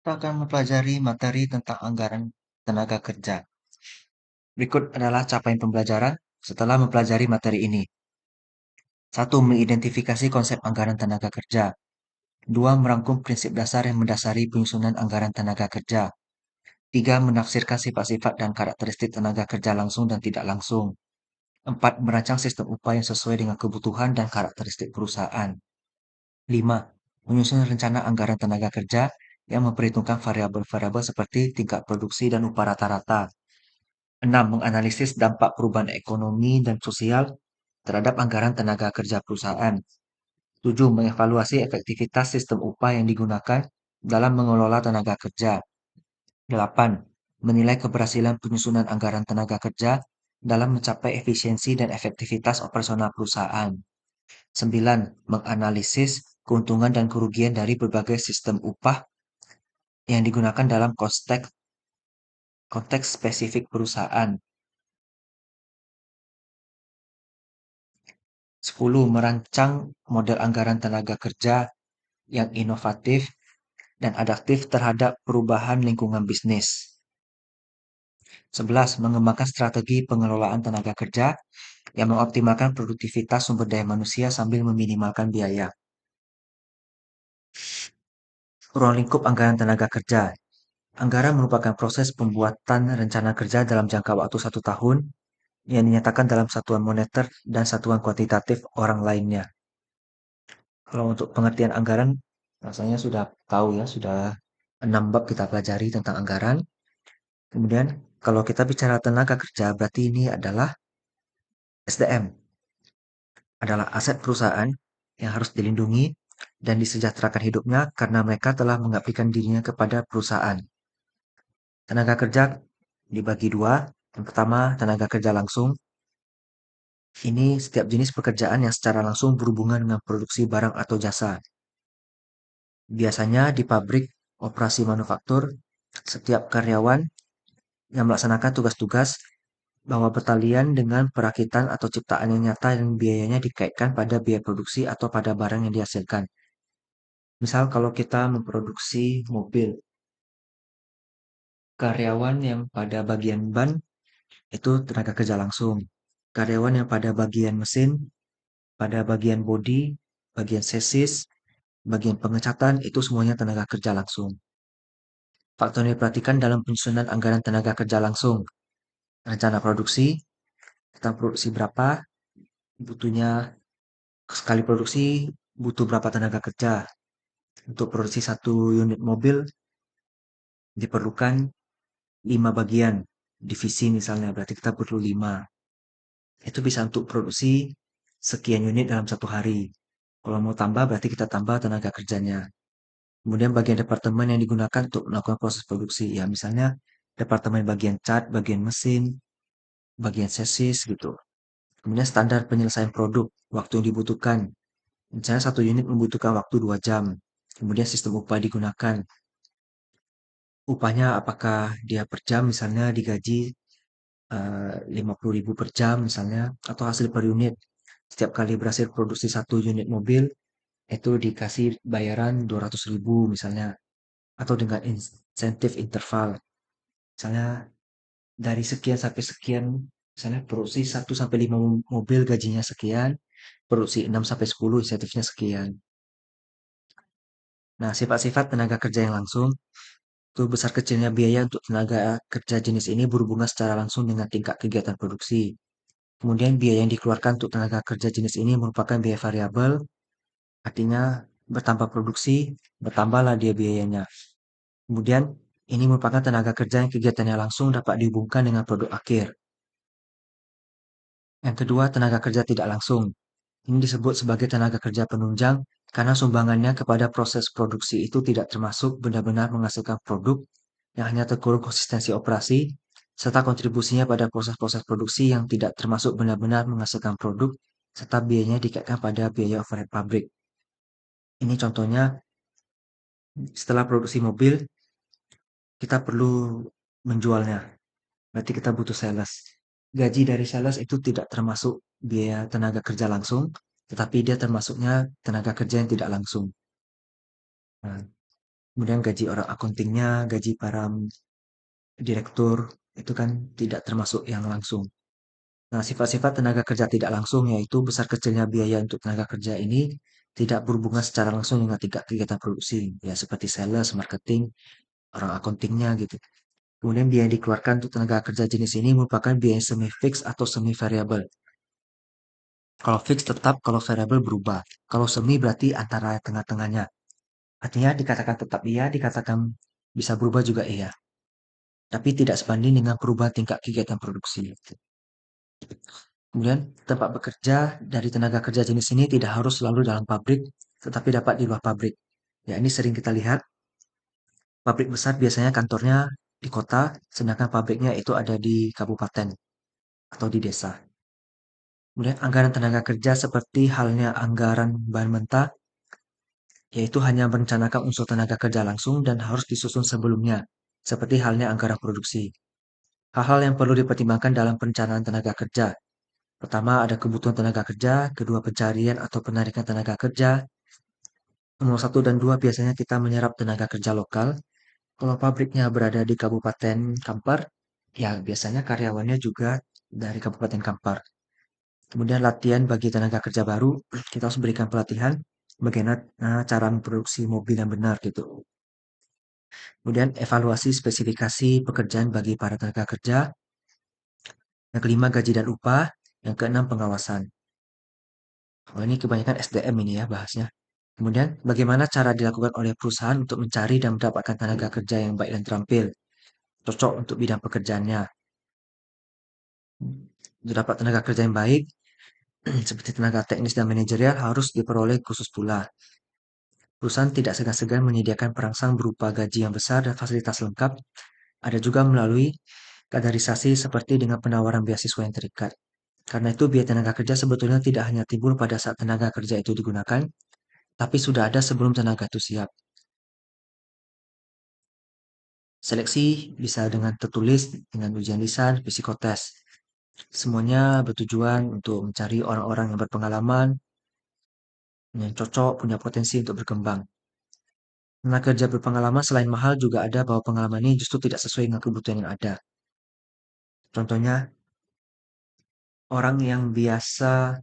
Kita akan mempelajari materi tentang anggaran tenaga kerja. Berikut adalah capaian pembelajaran setelah mempelajari materi ini. 1. Mengidentifikasi konsep anggaran tenaga kerja. 2. Merangkum prinsip dasar yang mendasari penyusunan anggaran tenaga kerja. 3. Menafsirkan sifat-sifat dan karakteristik tenaga kerja langsung dan tidak langsung. 4. Merancang sistem upah yang sesuai dengan kebutuhan dan karakteristik perusahaan. 5. Menyusun rencana anggaran tenaga kerja yang memperhitungkan variabel-variabel seperti tingkat produksi dan upah rata-rata. 6. Menganalisis dampak perubahan ekonomi dan sosial terhadap anggaran tenaga kerja perusahaan. 7. Mengevaluasi efektivitas sistem upah yang digunakan dalam mengelola tenaga kerja. 8. Menilai keberhasilan penyusunan anggaran tenaga kerja dalam mencapai efisiensi dan efektivitas operasional perusahaan. 9. Menganalisis keuntungan dan kerugian dari berbagai sistem upah yang digunakan dalam konteks spesifik perusahaan. 10. Merancang model anggaran tenaga kerja yang inovatif dan adaptif terhadap perubahan lingkungan bisnis. 11. Mengembangkan strategi pengelolaan tenaga kerja yang mengoptimalkan produktivitas sumber daya manusia sambil meminimalkan biaya. Ruang lingkup anggaran tenaga kerja. Anggaran merupakan proses pembuatan rencana kerja dalam jangka waktu 1 tahun yang dinyatakan dalam satuan moneter dan satuan kuantitatif orang lainnya. Kalau untuk pengertian anggaran, rasanya sudah tahu ya, sudah 6 bab kita pelajari tentang anggaran. Kemudian, kalau kita bicara tenaga kerja, berarti ini adalah SDM, adalah aset perusahaan yang harus dilindungi dan disejahterakan hidupnya karena mereka telah mengabdikan dirinya kepada perusahaan. Tenaga kerja dibagi dua. Yang pertama, tenaga kerja langsung. Ini setiap jenis pekerjaan yang secara langsung berhubungan dengan produksi barang atau jasa. Biasanya di pabrik operasi manufaktur, setiap karyawan yang melaksanakan tugas-tugas bahwa pertalian dengan perakitan atau ciptaan yang nyata yang biayanya dikaitkan pada biaya produksi atau pada barang yang dihasilkan. Misal kalau kita memproduksi mobil, karyawan yang pada bagian ban itu tenaga kerja langsung. Karyawan yang pada bagian mesin, pada bagian bodi, bagian sesis, bagian pengecatan itu semuanya tenaga kerja langsung. Faktor yang diperhatikan dalam penyusunan anggaran tenaga kerja langsung. Rencana produksi, kita produksi berapa, butuhnya sekali produksi butuh berapa tenaga kerja. Untuk produksi 1 unit mobil diperlukan 5 bagian, divisi misalnya, berarti kita perlu 5. Itu bisa untuk produksi sekian unit dalam 1 hari. Kalau mau tambah berarti kita tambah tenaga kerjanya. Kemudian bagian departemen yang digunakan untuk melakukan proses produksi, ya misalnya departemen bagian cat, bagian mesin, bagian sesis gitu. Kemudian standar penyelesaian produk, waktu yang dibutuhkan. Misalnya 1 unit membutuhkan waktu 2 jam. Kemudian sistem upah digunakan. Upahnya apakah dia per jam misalnya digaji 50.000 per jam misalnya, atau hasil per unit. Setiap kali berhasil produksi 1 unit mobil, itu dikasih bayaran 200.000 misalnya. Atau dengan insentif interval. Misalnya dari sekian sampai sekian, misalnya produksi 1 sampai 5 mobil gajinya sekian, produksi 6 sampai 10 insentifnya sekian. Nah, sifat-sifat tenaga kerja yang langsung, itu besar kecilnya biaya untuk tenaga kerja jenis ini berhubungan secara langsung dengan tingkat kegiatan produksi. Kemudian biaya yang dikeluarkan untuk tenaga kerja jenis ini merupakan biaya variabel, artinya bertambah produksi, bertambahlah dia biayanya. Kemudian ini merupakan tenaga kerja yang kegiatannya langsung dapat dihubungkan dengan produk akhir. Yang kedua, tenaga kerja tidak langsung. Ini disebut sebagai tenaga kerja penunjang karena sumbangannya kepada proses produksi itu tidak termasuk benar-benar menghasilkan produk yang hanya terkurung konsistensi operasi, serta kontribusinya pada proses-proses produksi yang tidak termasuk benar-benar menghasilkan produk, serta biayanya dikaitkan pada biaya overhead pabrik. Ini contohnya, setelah produksi mobil, kita perlu menjualnya. Berarti kita butuh sales. Gaji dari sales itu tidak termasuk biaya tenaga kerja langsung, tetapi dia termasuknya tenaga kerja yang tidak langsung. Nah, Kemudian gaji orang akuntingnya, gaji para direktur, itu kan tidak termasuk yang langsung. Nah, sifat-sifat tenaga kerja tidak langsung yaitu besar kecilnya biaya untuk tenaga kerja ini tidak berhubungan secara langsung dengan tingkat kegiatan produksi, ya seperti sales, marketing, orang akuntingnya gitu. Kemudian biaya yang dikeluarkan untuk tenaga kerja jenis ini merupakan biaya semi fix atau semi variabel. Kalau fix tetap, kalau variabel berubah. Kalau semi berarti antara tengah-tengahnya. Artinya dikatakan tetap iya, dikatakan bisa berubah juga iya. Tapi tidak sebanding dengan perubahan tingkat kegiatan produksi. Kemudian tempat bekerja dari tenaga kerja jenis ini tidak harus selalu dalam pabrik, tetapi dapat di luar pabrik. Ya, ini sering kita lihat, pabrik besar biasanya kantornya di kota, sedangkan pabriknya itu ada di kabupaten atau di desa. Kemudian anggaran tenaga kerja seperti halnya anggaran bahan mentah, yaitu hanya merencanakan unsur tenaga kerja langsung dan harus disusun sebelumnya, seperti halnya anggaran produksi. Hal-hal yang perlu dipertimbangkan dalam perencanaan tenaga kerja. Pertama, ada kebutuhan tenaga kerja, kedua pencarian atau penarikan tenaga kerja. Nomor satu dan dua biasanya kita menyerap tenaga kerja lokal. Kalau pabriknya berada di Kabupaten Kampar, ya biasanya karyawannya juga dari Kabupaten Kampar. Kemudian latihan bagi tenaga kerja baru, kita harus berikan pelatihan bagaimana cara memproduksi mobil yang benar gitu. Kemudian evaluasi spesifikasi pekerjaan bagi para tenaga kerja. Yang kelima gaji dan upah. Yang keenam pengawasan. Oh, ini kebanyakan SDM ini ya bahasnya. Kemudian bagaimana cara dilakukan oleh perusahaan untuk mencari dan mendapatkan tenaga kerja yang baik dan terampil, cocok untuk bidang pekerjaannya. Untuk dapat tenaga kerja yang baik, seperti tenaga teknis dan manajerial harus diperoleh khusus pula. Perusahaan tidak segan-segan menyediakan perangsang berupa gaji yang besar dan fasilitas lengkap. Ada juga melalui kaderisasi seperti dengan penawaran beasiswa yang terikat. Karena itu biaya tenaga kerja sebetulnya tidak hanya timbul pada saat tenaga kerja itu digunakan, tapi sudah ada sebelum tenaga itu siap. Seleksi bisa dengan tertulis, dengan ujian lisan, psikotes. Semuanya bertujuan untuk mencari orang-orang yang berpengalaman, yang cocok, punya potensi untuk berkembang. Tenaga kerja berpengalaman selain mahal juga ada bahwa pengalaman ini justru tidak sesuai dengan kebutuhan yang ada. Contohnya, orang yang biasa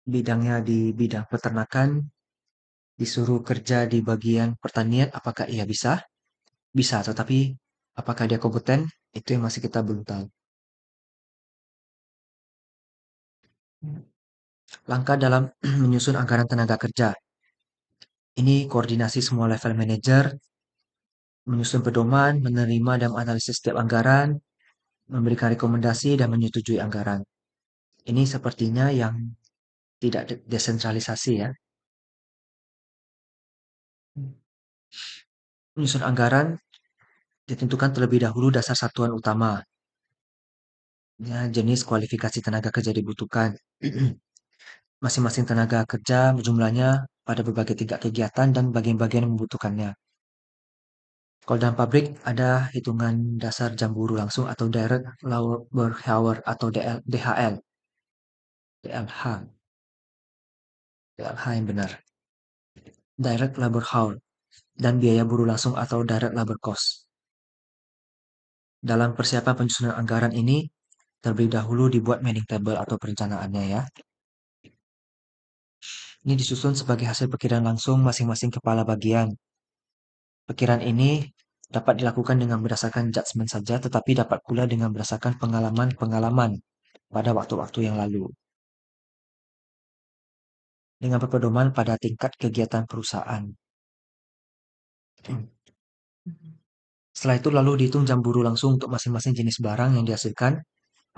bidangnya di bidang peternakan disuruh kerja di bagian pertanian, apakah ia bisa? Bisa, tetapi apakah dia kompeten? Itu yang masih kita belum tahu. Langkah dalam menyusun anggaran tenaga kerja. Ini koordinasi semua level manajer, menyusun pedoman, menerima dan menganalisis setiap anggaran, memberikan rekomendasi dan menyetujui anggaran. Ini sepertinya yang tidak desentralisasi ya. Menyusun anggaran ditentukan terlebih dahulu dasar satuan utama, ya, jenis kualifikasi tenaga kerja dibutuhkan. Masing-masing tenaga kerja jumlahnya pada berbagai tingkat kegiatan dan bagian-bagian yang membutuhkannya. Kalau dalam pabrik ada hitungan dasar jam buruh langsung atau direct labor hour atau DHL, DLH, DLH yang benar. Direct labor hour dan biaya buruh langsung atau direct labor cost. Dalam persiapan penyusunan anggaran ini, terlebih dahulu dibuat manning table atau perencanaannya ya. Ini disusun sebagai hasil perkiraan langsung masing-masing kepala bagian. Perkiraan ini dapat dilakukan dengan berdasarkan judgement saja, tetapi dapat pula dengan berdasarkan pengalaman-pengalaman pada waktu-waktu yang lalu. Dengan berpedoman pada tingkat kegiatan perusahaan. Setelah itu lalu dihitung jam buruh langsung untuk masing-masing jenis barang yang dihasilkan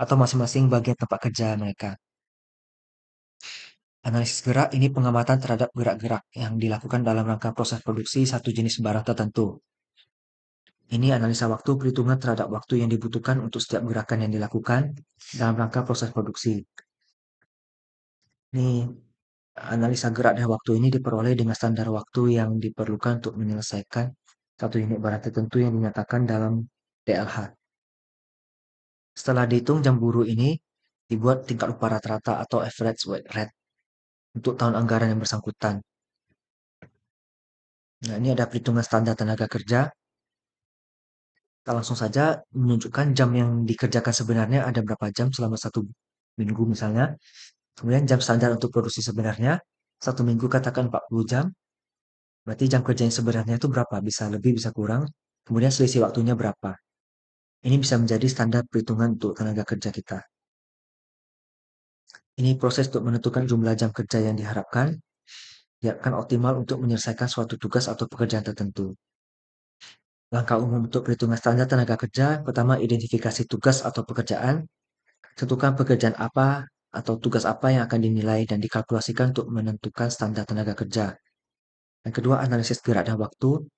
atau masing-masing bagian tempat kerja mereka. Analisis gerak ini pengamatan terhadap gerak-gerak yang dilakukan dalam rangka proses produksi satu jenis barang tertentu. Ini analisa waktu perhitungan terhadap waktu yang dibutuhkan untuk setiap gerakan yang dilakukan dalam rangka proses produksi. Ini analisa gerak dan waktu ini diperoleh dengan standar waktu yang diperlukan untuk menyelesaikan satu unit barang tertentu yang dinyatakan dalam DLH. Setelah dihitung jam buruh ini, dibuat tingkat upah rata-rata atau average wage rate untuk tahun anggaran yang bersangkutan. Nah, ini ada perhitungan standar tenaga kerja. Kita langsung saja menunjukkan jam yang dikerjakan sebenarnya ada berapa jam selama 1 minggu misalnya. Kemudian jam standar untuk produksi sebenarnya 1 minggu katakan 40 jam. Berarti jam kerja yang sebenarnya itu berapa? Bisa lebih, bisa kurang. Kemudian selisih waktunya berapa? Ini bisa menjadi standar perhitungan untuk tenaga kerja kita. Ini proses untuk menentukan jumlah jam kerja yang diharapkan optimal untuk menyelesaikan suatu tugas atau pekerjaan tertentu. Langkah umum untuk perhitungan standar tenaga kerja, pertama identifikasi tugas atau pekerjaan, tentukan pekerjaan apa atau tugas apa yang akan dinilai dan dikalkulasikan untuk menentukan standar tenaga kerja. Yang kedua, analisis gerak dan waktu.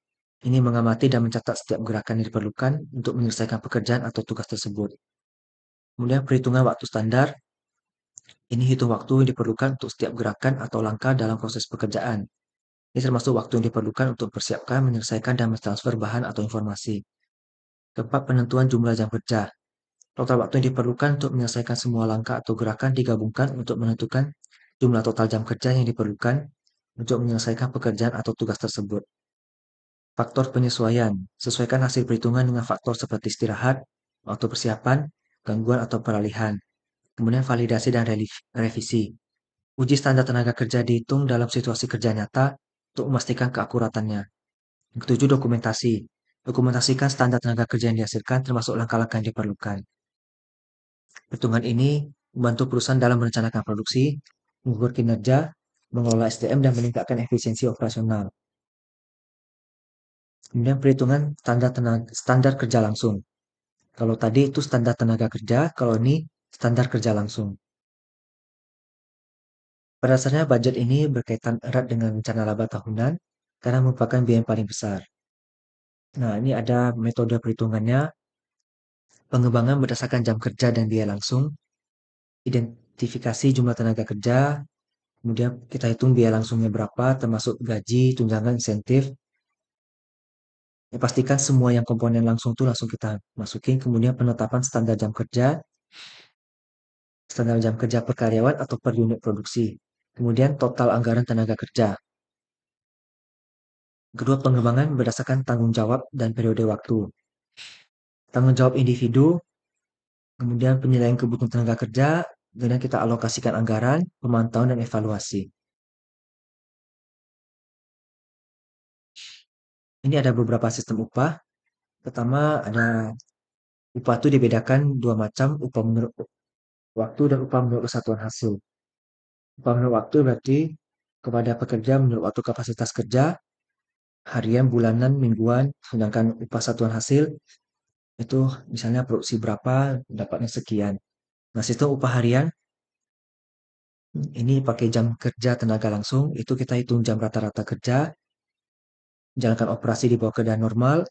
Ini mengamati dan mencatat setiap gerakan yang diperlukan untuk menyelesaikan pekerjaan atau tugas tersebut. Kemudian perhitungan waktu standar. Ini hitung waktu yang diperlukan untuk setiap gerakan atau langkah dalam proses pekerjaan. Ini termasuk waktu yang diperlukan untuk mempersiapkan, menyelesaikan, dan mentransfer bahan atau informasi. Keempat, penentuan jumlah jam kerja. Total waktu yang diperlukan untuk menyelesaikan semua langkah atau gerakan digabungkan untuk menentukan jumlah total jam kerja yang diperlukan untuk menyelesaikan pekerjaan atau tugas tersebut. Faktor penyesuaian. Sesuaikan hasil perhitungan dengan faktor seperti istirahat, waktu persiapan, gangguan atau peralihan. Kemudian validasi dan revisi. Uji standar tenaga kerja dihitung dalam situasi kerja nyata untuk memastikan keakuratannya. Yang ketujuh, dokumentasi. Dokumentasikan standar tenaga kerja yang dihasilkan termasuk langkah-langkah yang diperlukan. Perhitungan ini membantu perusahaan dalam merencanakan produksi, mengukur kinerja, mengelola SDM, dan meningkatkan efisiensi operasional. Kemudian perhitungan standar kerja langsung. Kalau tadi itu standar tenaga kerja, kalau ini standar kerja langsung. Pada dasarnya budget ini berkaitan erat dengan rencana laba tahunan karena merupakan biaya yang paling besar. Nah, ini ada metode perhitungannya, pengembangan berdasarkan jam kerja dan biaya langsung, identifikasi jumlah tenaga kerja, kemudian kita hitung biaya langsungnya berapa, termasuk gaji, tunjangan, insentif. Ya, pastikan semua yang komponen langsung itu langsung kita masukin, kemudian penetapan standar jam kerja per karyawan atau per unit produksi. Kemudian total anggaran tenaga kerja. Kedua, pengembangan berdasarkan tanggung jawab dan periode waktu. Tanggung jawab individu, kemudian penilaian kebutuhan tenaga kerja, kemudian kita alokasikan anggaran, pemantauan, dan evaluasi. Ini ada beberapa sistem upah. Pertama, ada upah itu dibedakan dua macam, upah menurut waktu dan upah menurut kesatuan hasil. Upah menurut waktu berarti kepada pekerja menurut waktu kapasitas kerja, harian, bulanan, mingguan, sedangkan upah satuan hasil itu misalnya produksi berapa, dapatnya sekian. Nah, sistem upah harian ini pakai jam kerja tenaga langsung, itu kita hitung jam rata-rata kerja, menjalankan operasi di bawah keadaan normal,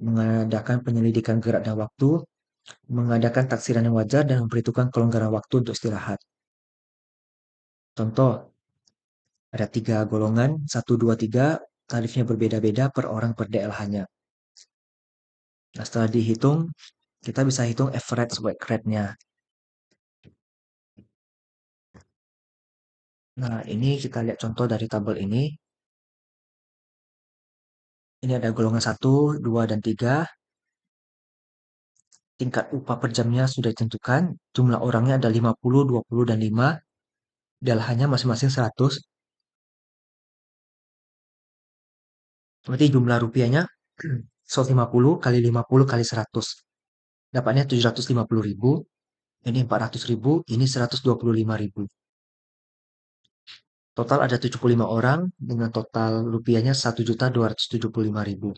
mengadakan penyelidikan gerak dan waktu, mengadakan taksiran yang wajar, dan memperhitungkan kelonggaran waktu untuk istirahat. Contoh, ada 3 golongan, 1, 2, 3, tarifnya berbeda-beda per orang per DLH-nya. Nah, setelah dihitung, kita bisa hitung average work rate-nya. Nah, ini kita lihat contoh dari tabel ini. Ini ada golongan 1, 2, dan 3. Tingkat upah per jamnya sudah ditentukan. Jumlah orangnya ada 50, 20, dan 5. DLH-nya masing-masing 100. Berarti jumlah rupiahnya 150 kali 50 kali 100. Dapatnya 750.000. Ini 400.000. Ini 125.000. Total ada 75 orang dengan total rupiahnya 1.275.000.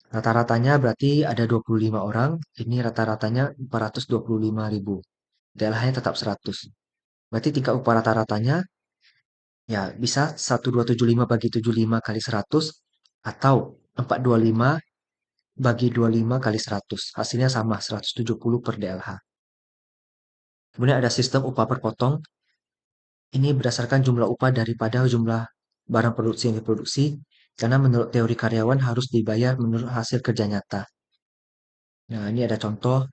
Rata-ratanya berarti ada 25 orang. Ini rata-ratanya 425.000. DLH-nya tetap 100. Berarti tingkat upah rata-ratanya ya bisa 1.275 bagi 75 kali 100 atau 425 bagi 25 kali 100. Hasilnya sama 170 per DLH. Kemudian ada sistem upah per potong. Ini berdasarkan jumlah upah daripada jumlah barang produksi yang diproduksi, karena menurut teori karyawan harus dibayar menurut hasil kerja nyata. Nah, ini ada contoh,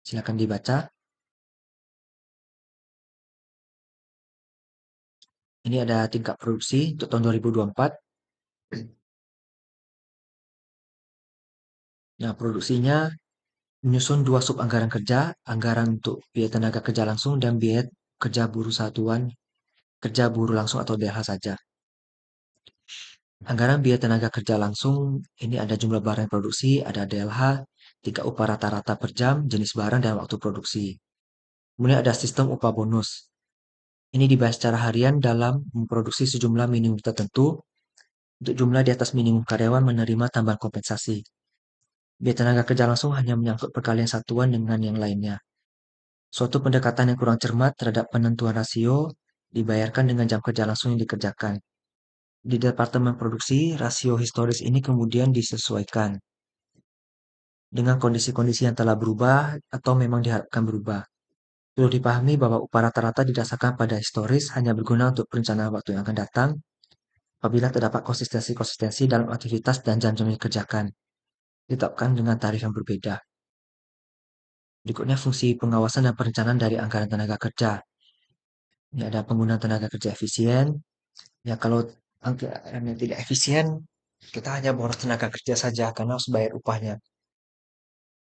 silakan dibaca. Ini ada tingkat produksi untuk tahun 2024. Nah, produksinya menyusun dua sub anggaran kerja, anggaran untuk biaya tenaga kerja langsung dan biaya kerja buruh satuan kerja buruh langsung atau BLH saja. Anggaran biaya tenaga kerja langsung ini ada jumlah barang yang produksi, ada DLH, tingkat upah rata-rata per jam, jenis barang dan waktu produksi. Kemudian ada sistem upah bonus. Ini dibayar secara harian dalam memproduksi sejumlah minimum tertentu. Untuk jumlah di atas minimum karyawan menerima tambahan kompensasi. Biaya tenaga kerja langsung hanya menyangkut perkalian satuan dengan yang lainnya. Suatu pendekatan yang kurang cermat terhadap penentuan rasio dibayarkan dengan jam kerja langsung yang dikerjakan. Di departemen produksi, rasio historis ini kemudian disesuaikan dengan kondisi-kondisi yang telah berubah atau memang diharapkan berubah. Perlu dipahami bahwa upah rata-rata didasarkan pada historis hanya berguna untuk perencanaan waktu yang akan datang apabila terdapat konsistensi-konsistensi dalam aktivitas dan jam-jam yang dikerjakan, ditetapkan dengan tarif yang berbeda. Berikutnya fungsi pengawasan dan perencanaan dari anggaran tenaga kerja. Ini ada penggunaan tenaga kerja efisien. Ya kalau anggaran yang tidak efisien, kita hanya boros tenaga kerja saja karena harus bayar upahnya.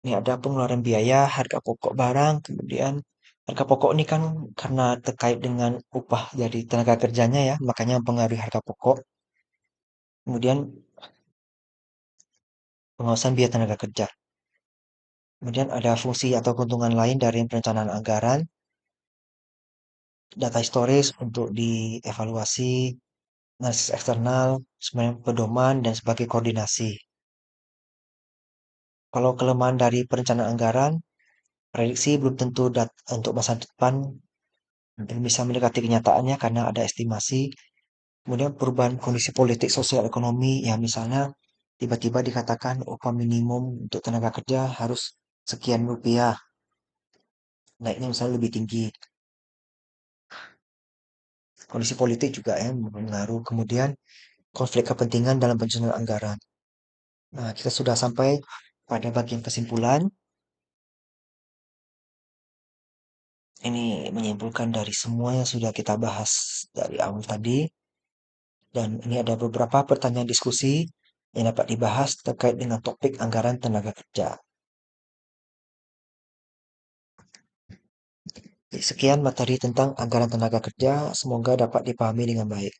Ini ada pengeluaran biaya, harga pokok barang, kemudian harga pokok ini kan karena terkait dengan upah dari tenaga kerjanya ya, makanya mempengaruhi harga pokok. Kemudian pengawasan biaya tenaga kerja. Kemudian ada fungsi atau keuntungan lain dari perencanaan anggaran, data historis untuk dievaluasi, analisis eksternal, sebenarnya pedoman dan sebagai koordinasi. Kalau kelemahan dari perencanaan anggaran, prediksi belum tentu untuk masa depan belum bisa mendekati kenyataannya karena ada estimasi. Kemudian perubahan kondisi politik sosial ekonomi, ya misalnya tiba-tiba dikatakan upah minimum untuk tenaga kerja harus sekian rupiah, naiknya misalnya lebih tinggi. Kondisi politik juga ya mempengaruhi. Kemudian konflik kepentingan dalam penyusunan anggaran. Nah, kita sudah sampai pada bagian kesimpulan. Ini menyimpulkan dari semua yang sudah kita bahas dari awal tadi. Dan ini ada beberapa pertanyaan diskusi yang dapat dibahas terkait dengan topik anggaran tenaga kerja. Sekian materi tentang anggaran tenaga kerja, semoga dapat dipahami dengan baik.